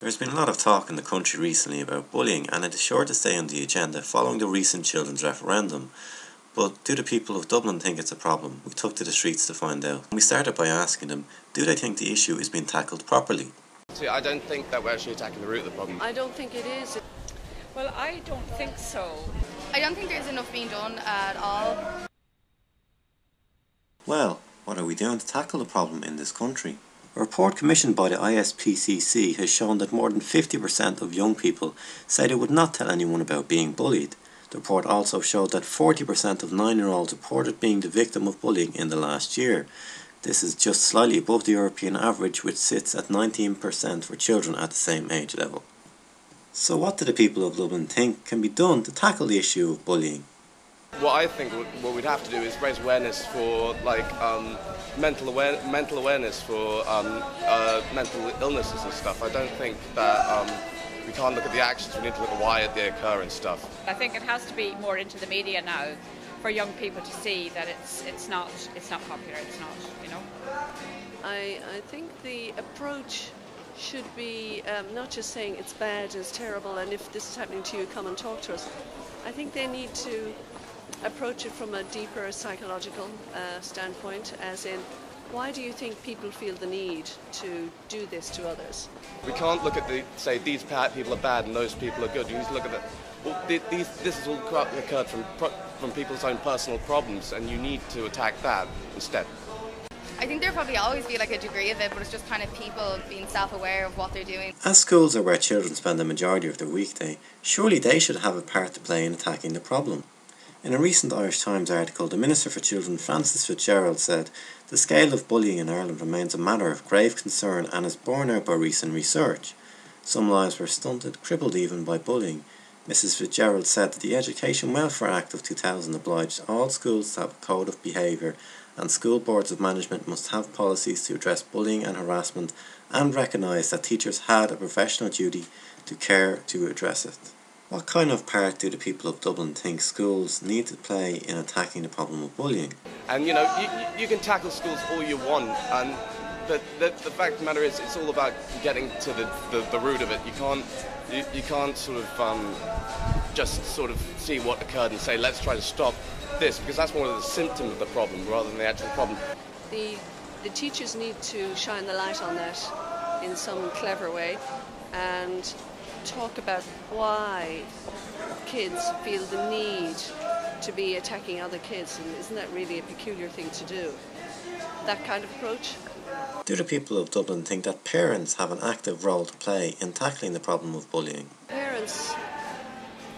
There's been a lot of talk in the country recently about bullying, and it is sure to stay on the agenda following the recent children's referendum. But do the people of Dublin think it's a problem? We took to the streets to find out. We started by asking them, do they think the issue is being tackled properly? See, I don't think that we're actually attacking the root of the problem. I don't think it is. Well, I don't think so. I don't think there's enough being done at all. Well, what are we doing to tackle the problem in this country? A report commissioned by the ISPCC has shown that more than 50% of young people say they would not tell anyone about being bullied. The report also showed that 40% of 9-year-olds reported being the victim of bullying in the last year. This is just slightly above the European average, which sits at 19% for children at the same age level. So what do the people of Dublin think can be done to tackle the issue of bullying? What I think what we'd have to do is raise awareness for mental awareness for mental illnesses and stuff. I don't think that we can't look at the actions, we need to look at why they occur and stuff. I think it has to be more into the media now for young people to see that it's not popular, it's not, you know. I think the approach should be not just saying it's bad, it's terrible, and if this is happening to you, come and talk to us. I think they need to approach it from a deeper psychological standpoint, as in, why do you think people feel the need to do this to others? We can't look at say these people are bad and those people are good. You need to look at this has all occurred from people's own personal problems, and you need to attack that instead. I think there'll probably always be like a degree of it, but it's just kind of people being self-aware of what they're doing. As schools are where children spend the majority of their weekday, surely they should have a part to play in attacking the problem. In a recent Irish Times article, the Minister for Children, Francis Fitzgerald, said, "The scale of bullying in Ireland remains a matter of grave concern and is borne out by recent research. Some lives were stunted, crippled even, by bullying." Mrs Fitzgerald said that the Education Welfare Act of 2000 obliged all schools to have a code of behaviour, and school boards of management must have policies to address bullying and harassment, and recognise that teachers had a professional duty to care to address it. What kind of part do the people of Dublin think schools need to play in attacking the problem of bullying? And you can tackle schools all you want, but the fact of the matter is it's all about getting to the root of it. You can't sort of just sort of see what occurred and say let's try to stop this, because that's more of the symptom of the problem rather than the actual problem. The teachers need to shine the light on that in some clever way and talk about why kids feel the need to be attacking other kids, and isn't that really a peculiar thing to do? That kind of approach. Do the people of Dublin think that parents have an active role to play in tackling the problem of bullying? Parents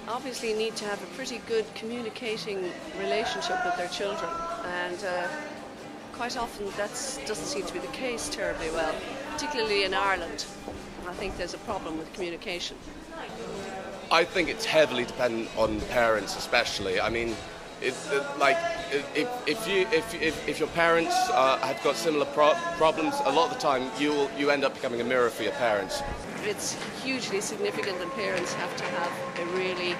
obviously need to have a pretty good communicating relationship with their children, and quite often that doesn't seem to be the case terribly well, particularly in Ireland. I think there's a problem with communication. I think it's heavily dependent on parents, especially. I mean, if your parents have got similar problems, a lot of the time you end up becoming a mirror for your parents. It's hugely significant that parents have to have a really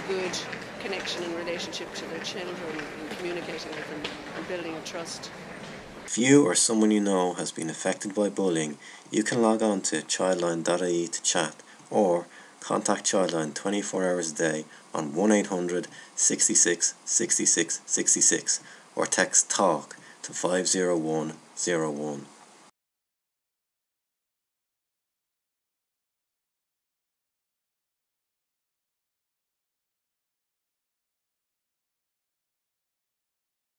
good connection and relationship to their children and communicating with them and building a trust. If you or someone you know has been affected by bullying, you can log on to childline.ie to chat, or contact Childline 24 hours a day on 1800 66 66 66, or text TALK to 50101.